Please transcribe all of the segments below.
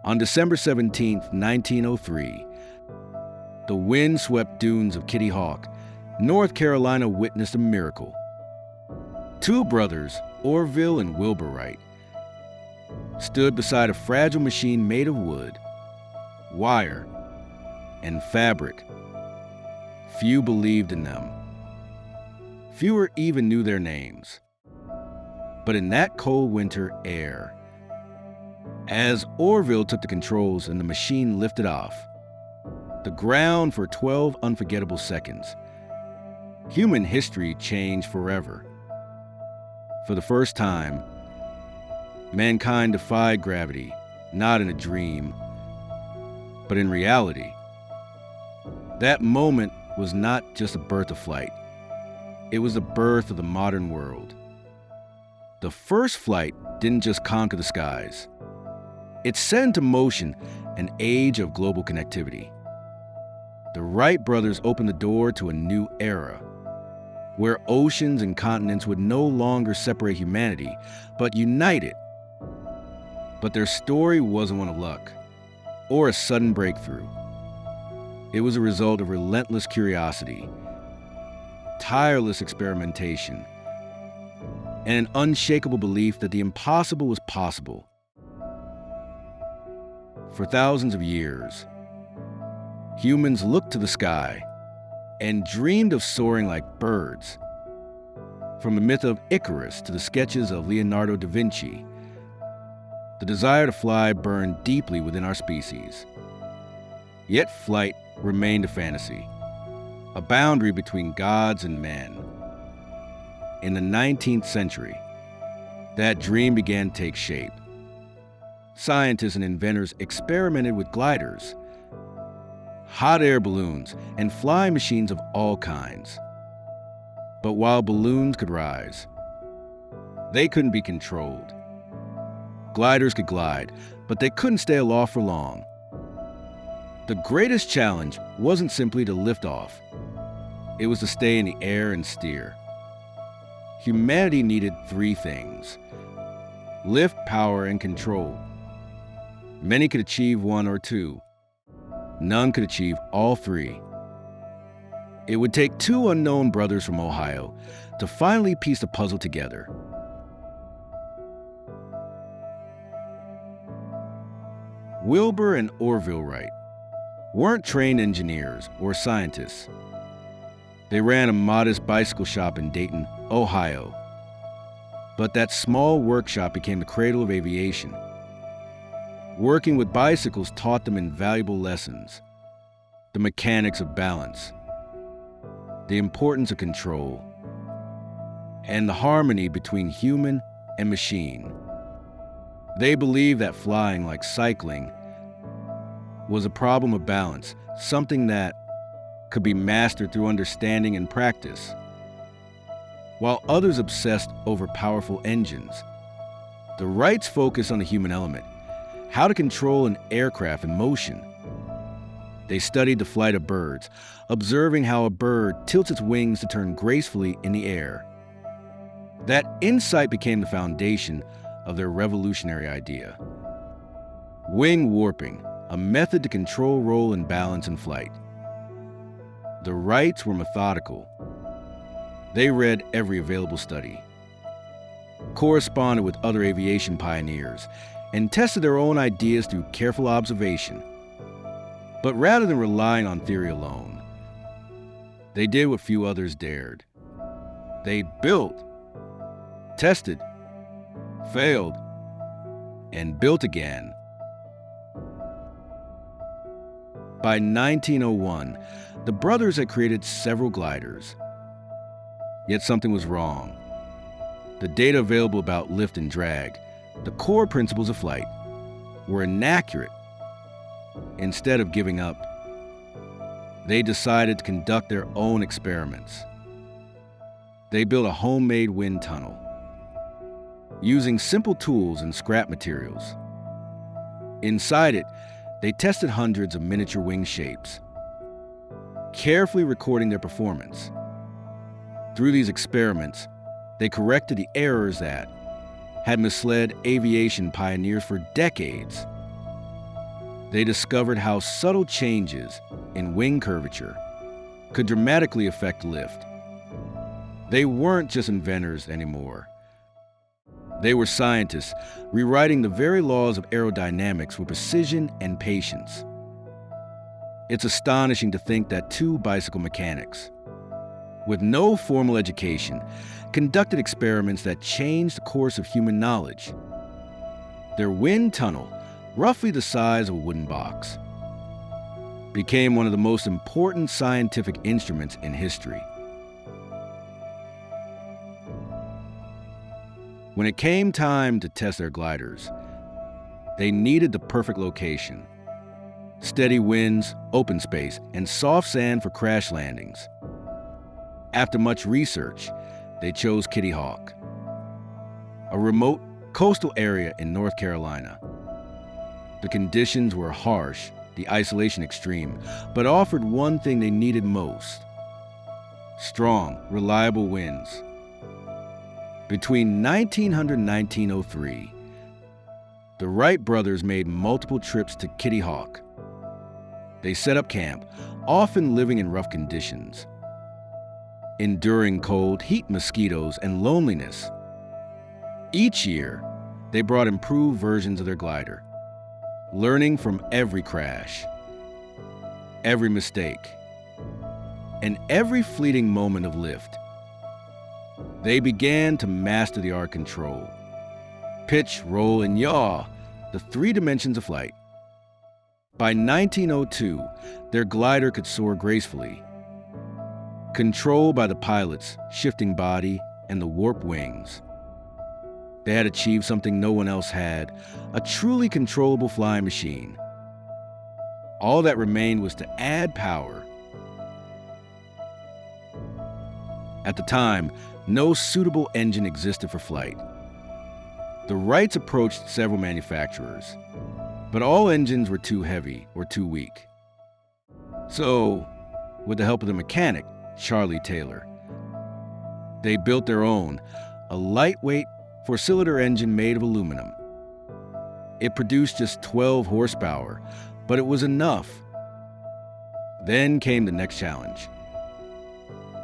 On December 17, 1903, the wind-swept dunes of Kitty Hawk, North Carolina witnessed a miracle. Two brothers, Orville and Wilbur Wright, stood beside a fragile machine made of wood, wire, and fabric. Few believed in them. Fewer even knew their names. But in that cold winter air, as Orville took the controls and the machine lifted off, the ground for 12 unforgettable seconds, human history changed forever. For the first time, mankind defied gravity, not in a dream, but in reality. That moment was not just the birth of flight. It was the birth of the modern world. The first flight didn't just conquer the skies. It set into motion an age of global connectivity. The Wright brothers opened the door to a new era, where oceans and continents would no longer separate humanity, but unite it. But their story wasn't one of luck or a sudden breakthrough. It was a result of relentless curiosity, tireless experimentation, and an unshakable belief that the impossible was possible. For thousands of years, humans looked to the sky and dreamed of soaring like birds. From the myth of Icarus to the sketches of Leonardo da Vinci, the desire to fly burned deeply within our species. Yet flight remained a fantasy, a boundary between gods and men. In the 19th century, that dream began to take shape. Scientists and inventors experimented with gliders, hot air balloons, and flying machines of all kinds. But while balloons could rise, they couldn't be controlled. Gliders could glide, but they couldn't stay aloft for long. The greatest challenge wasn't simply to lift off. It was to stay in the air and steer. Humanity needed three things: lift, power, and control. Many could achieve one or two. None could achieve all three. It would take two unknown brothers from Ohio to finally piece the puzzle together. Wilbur and Orville Wright weren't trained engineers or scientists. They ran a modest bicycle shop in Dayton, Ohio. But that small workshop became the cradle of aviation. Working with bicycles taught them invaluable lessons: the mechanics of balance, the importance of control, and the harmony between human and machine. They believed that flying, like cycling, was a problem of balance, something that could be mastered through understanding and practice. While others obsessed over powerful engines, the Wrights focused on the human element, how to control an aircraft in motion. They studied the flight of birds, observing how a bird tilts its wings to turn gracefully in the air. That insight became the foundation of their revolutionary idea: wing warping, a method to control roll and balance in flight. The Wrights were methodical. They read every available study, corresponded with other aviation pioneers, and tested their own ideas through careful observation. But rather than relying on theory alone, they did what few others dared. They built, tested, failed, and built again. By 1901, the brothers had created several gliders. Yet something was wrong. The data available about lift and drag, the core principles of flight, were inaccurate. Instead of giving up, they decided to conduct their own experiments. They built a homemade wind tunnel, using simple tools and scrap materials. Inside it, they tested hundreds of miniature wing shapes, carefully recording their performance. Through these experiments, they corrected the errors that had misled aviation pioneers for decades. They discovered how subtle changes in wing curvature could dramatically affect lift. They weren't just inventors anymore. They were scientists rewriting the very laws of aerodynamics with precision and patience. It's astonishing to think that two bicycle mechanics, with no formal education, conducted experiments that changed the course of human knowledge. Their wind tunnel, roughly the size of a wooden box, became one of the most important scientific instruments in history. When it came time to test their gliders, they needed the perfect location: steady winds, open space, and soft sand for crash landings. After much research, they chose Kitty Hawk, a remote coastal area in North Carolina. The conditions were harsh, the isolation extreme, but offered one thing they needed most: strong, reliable winds. Between 1900 and 1903, the Wright brothers made multiple trips to Kitty Hawk. They set up camp, often living in rough conditions, enduring cold, heat, mosquitoes, and loneliness. Each year, they brought improved versions of their glider, learning from every crash, every mistake, and every fleeting moment of lift. They began to master the art control: pitch, roll, and yaw, the three dimensions of flight. By 1902, their glider could soar gracefully, controlled by the pilot's shifting body and the warped wings. They had achieved something no one else had: a truly controllable flying machine. All that remained was to add power. At the time, no suitable engine existed for flight. The Wrights approached several manufacturers, but all engines were too heavy or too weak. So, with the help of the mechanic, Charlie Taylor, they built their own, a lightweight four-cylinder engine made of aluminum. It produced just 12 horsepower, but it was enough. Then came the next challenge: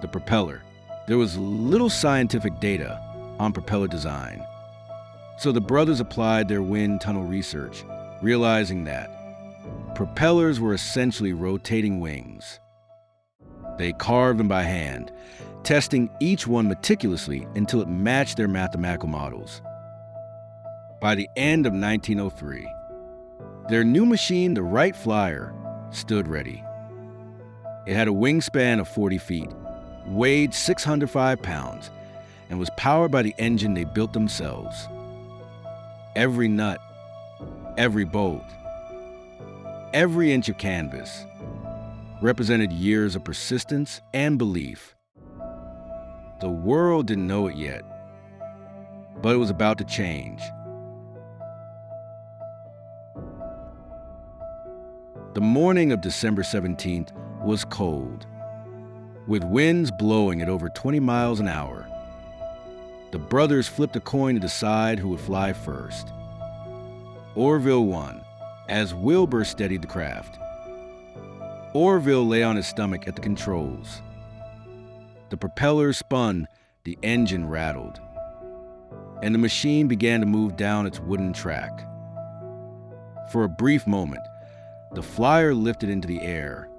the propeller. There was little scientific data on propeller design, so the brothers applied their wind tunnel research, realizing that propellers were essentially rotating wings. They carved them by hand, testing each one meticulously until it matched their mathematical models. By the end of 1903, their new machine, the Wright Flyer, stood ready. It had a wingspan of 40 feet, weighed 605 pounds, and was powered by the engine they built themselves. Every nut, every bolt, every inch of canvas represented years of persistence and belief. The world didn't know it yet, but it was about to change. The morning of December 17th was cold, with winds blowing at over 20 miles an hour. The brothers flipped a coin to decide who would fly first. Orville won, as Wilbur steadied the craft. Orville lay on his stomach at the controls. The propellers spun, the engine rattled, and the machine began to move down its wooden track. For a brief moment, the flyer lifted into the air,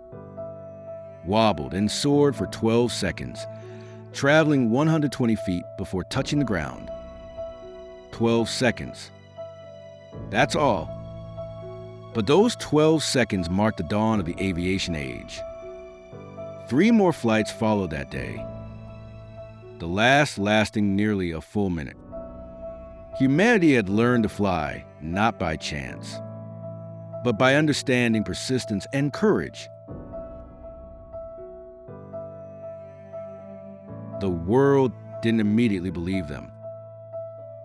wobbled, and soared for 12 seconds, traveling 120 feet before touching the ground. 12 seconds. That's all. But those 12 seconds marked the dawn of the aviation age. 3 more flights followed that day, the last lasting nearly a full minute. Humanity had learned to fly, not by chance, but by understanding persistence and courage. The world didn't immediately believe them.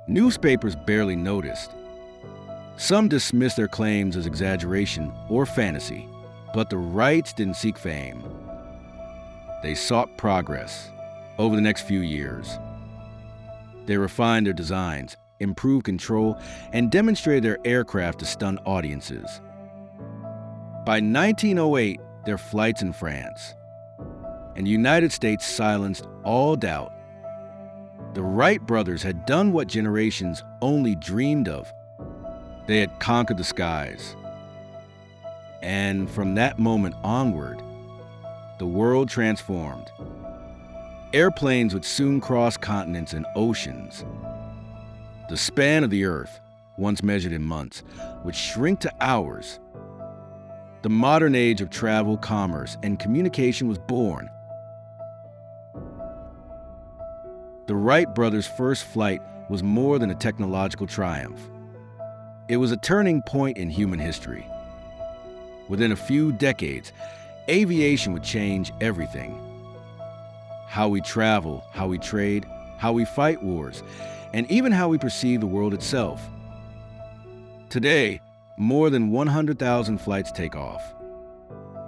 Newspapers barely noticed. Some dismissed their claims as exaggeration or fantasy, but the Wrights didn't seek fame. They sought progress. Over the next few years, they refined their designs, improved control, and demonstrated their aircraft to stun audiences. By 1908, their flights in France, and the United States silenced all doubt. The Wright brothers had done what generations only dreamed of. They had conquered the skies. And from that moment onward, the world transformed. Airplanes would soon cross continents and oceans. The span of the Earth, once measured in months, would shrink to hours. The modern age of travel, commerce, and communication was born. The Wright brothers' first flight was more than a technological triumph. It was a turning point in human history. Within a few decades, aviation would change everything. How we travel, how we trade, how we fight wars, and even how we perceive the world itself. Today, more than 100,000 flights take off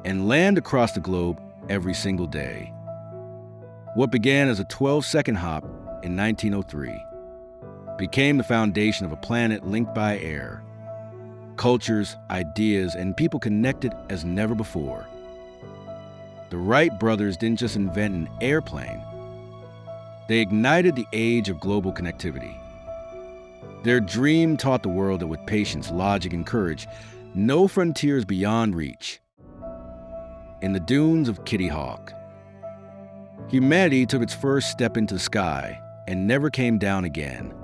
and land across the globe every single day. What began as a 12-second hop in 1903 became the foundation of a planet linked by air. Cultures, ideas, and people connected as never before. The Wright brothers didn't just invent an airplane. They ignited the age of global connectivity. Their dream taught the world that with patience, logic, and courage, no frontiers beyond reach. In the dunes of Kitty Hawk, humanity took its first step into the sky and never came down again.